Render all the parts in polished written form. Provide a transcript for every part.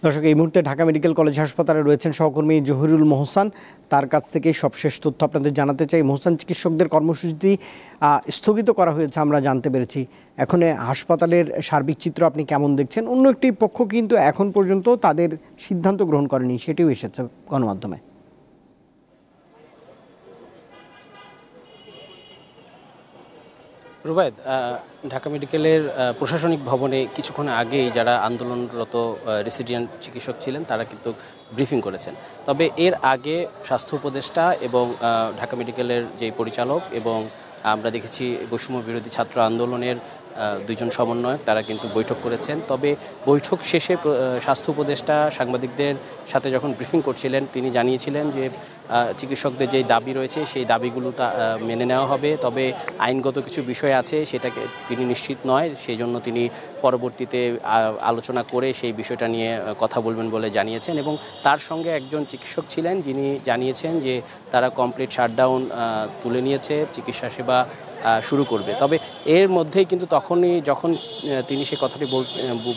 দর্শক, এই মুহূর্তে ঢাকা মেডিকেল কলেজ হাসপাতালে রয়েছেন সহকর্মী জহিরুল মোহসান। তার কাছ থেকে সবশেষ তথ্য আপনাদের জানাতে চাই। মোহসান, চিকিৎসকদের কর্মসূচি স্থগিত করা হয়েছে আমরা জানতে পেরেছি। এখন হাসপাতালের সার্বিক চিত্র আপনি কেমন দেখছেন? অন্য একটি পক্ষ কিন্তু এখন পর্যন্ত তাদের সিদ্ধান্ত গ্রহণ করেনি, সেটিও এসেছে গণমাধ্যমে। রুবায়েত, ঢাকা মেডিকেলের প্রশাসনিক ভবনে কিছুক্ষণ আগেই যারা আন্দোলনরত রেসিডেন্ট চিকিৎসক ছিলেন তারা কিন্তু ব্রিফিং করেছেন। তবে এর আগে স্বাস্থ্য উপদেষ্টা এবং ঢাকা মেডিকেলের যে পরিচালক এবং আমরা দেখেছি বৈষম্য বিরোধী ছাত্র আন্দোলনের দুইজন সমন্বয়ক তারা কিন্তু বৈঠক করেছেন। তবে বৈঠক শেষে স্বাস্থ্য উপদেষ্টা সাংবাদিকদের সাথে যখন ব্রিফিং করছিলেন তিনি জানিয়েছিলেন যে চিকিৎসকদের যেই দাবি রয়েছে সেই দাবিগুলো মেনে নেওয়া হবে, তবে আইনগত কিছু বিষয় আছে সেটাকে তিনি নিশ্চিত নয়, সেই জন্য তিনি পরবর্তীতে আলোচনা করে সেই বিষয়টা নিয়ে কথা বলবেন বলে জানিয়েছেন। এবং তার সঙ্গে একজন চিকিৎসক ছিলেন যিনি জানিয়েছেন যে তারা কমপ্লিট শাটডাউন তুলে নিয়েছে, চিকিৎসা সেবা শুরু করবে। তবে এর মধ্যেই কিন্তু তখনই যখন তিনি সে কথাটি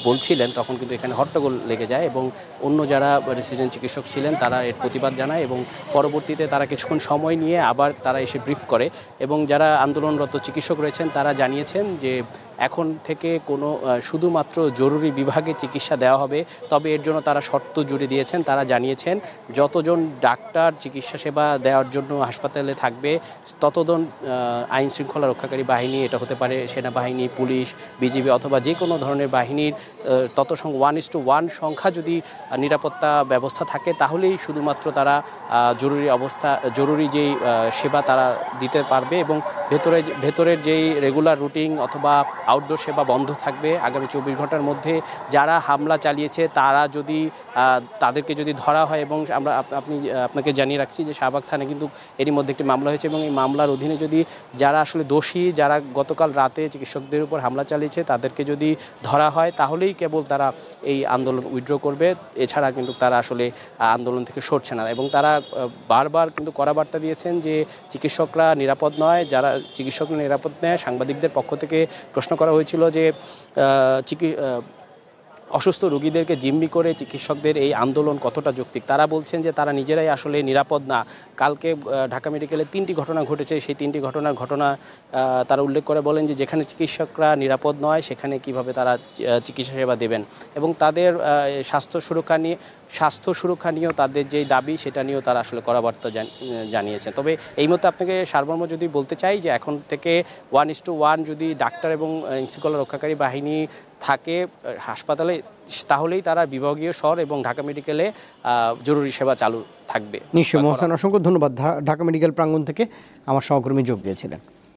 বলছিলেন তখন কিন্তু এখানে হট্টগোল লেগে যায় এবং অন্য যারা রেসিডেন্ট চিকিৎসক ছিলেন তারা এর প্রতিবাদ জানায় এবং পরবর্তীতে তারা কিছুক্ষণ সময় নিয়ে আবার তারা এসে ব্রিফ করে এবং যারা আন্দোলনরত চিকিৎসক রয়েছেন তারা জানিয়েছেন যে এখন থেকে কোনো শুধুমাত্র জরুরি বিভাগে চিকিৎসা দেওয়া হবে। তবে এর জন্য তারা শর্ত জুড়ে দিয়েছেন। তারা জানিয়েছেন যতজন ডাক্তার চিকিৎসা সেবা দেওয়ার জন্য হাসপাতালে থাকবে ততজন আইন শৃঙ্খলা রক্ষাকারী বাহিনী, এটা হতে পারে সেনাবাহিনী, পুলিশ, বিজিবি অথবা যে কোনো ধরনের বাহিনীর তত 1:1 সংখ্যা যদি নিরাপত্তা ব্যবস্থা থাকে তাহলেই শুধুমাত্র তারা জরুরি যেই সেবা তারা দিতে পারবে এবং ভেতরের যেই রেগুলার রুটিন অথবা আউটডোর সেবা বন্ধ থাকবে আগামী 24 ঘন্টার মধ্যে। যারা হামলা চালিয়েছে তাদেরকে যদি ধরা হয় এবং আপনাকে জানিয়ে রাখছি যে শাহবাগ থানায় কিন্তু এরই মধ্যে একটি মামলা হয়েছে এবং এই মামলার অধীনে যদি যারা আসলে দোষী, যারা গতকাল রাতে চিকিৎসকদের উপর হামলা চালিয়েছে তাদেরকে যদি ধরা হয় তাহলেই কেবল তারা এই আন্দোলন উইথড্র করবে, এছাড়া কিন্তু তারা আসলে আন্দোলন থেকে সরছে না। এবং তারা বারবার কিন্তু কড়া বার্তা দিয়েছেন যে চিকিৎসকরা নিরাপদ নয়, যারা চিকিৎসকরা নিরাপদ নয়। সাংবাদিকদের পক্ষ থেকে প্রশ্ন করা হয়েছিল যে অসুস্থ রোগীদেরকে জিম্মি করে চিকিৎসকদের এই আন্দোলন কতটা যৌক্তিক। তারা বলছেন যে তারা নিজেরাই আসলে নিরাপদ না। কালকে ঢাকা মেডিকেলে 3টি ঘটনা ঘটেছে, সেই 3টি ঘটনা তারা উল্লেখ করে বলেন যে যেখানে চিকিৎসকরা নিরাপদ নয় সেখানে কিভাবে তারা চিকিৎসা সেবা দেবেন এবং তাদের স্বাস্থ্য সুরক্ষা নিয়েও তাদের যেই দাবি সেটা নিয়েও তারা আসলে কড়া বার্তা জানিয়েছেন। তবে এই মধ্যে আপনাকে সারমর্ম যদি বলতে চাই যে এখন থেকে 1:1 যদি ডাক্তার এবং আইনশৃঙ্খলা রক্ষাকারী বাহিনী থাকে হাসপাতালে তাহলেই তারা বিভাগীয় শহর এবং ঢাকা মেডিকেলে জরুরি সেবা চালু থাকবে। নিশ্চয় মোহসান, অসংখ্য ধন্যবাদ। ঢাকা মেডিকেল প্রাঙ্গণ থেকে আমার সহকর্মী যোগ দিয়েছিলেন।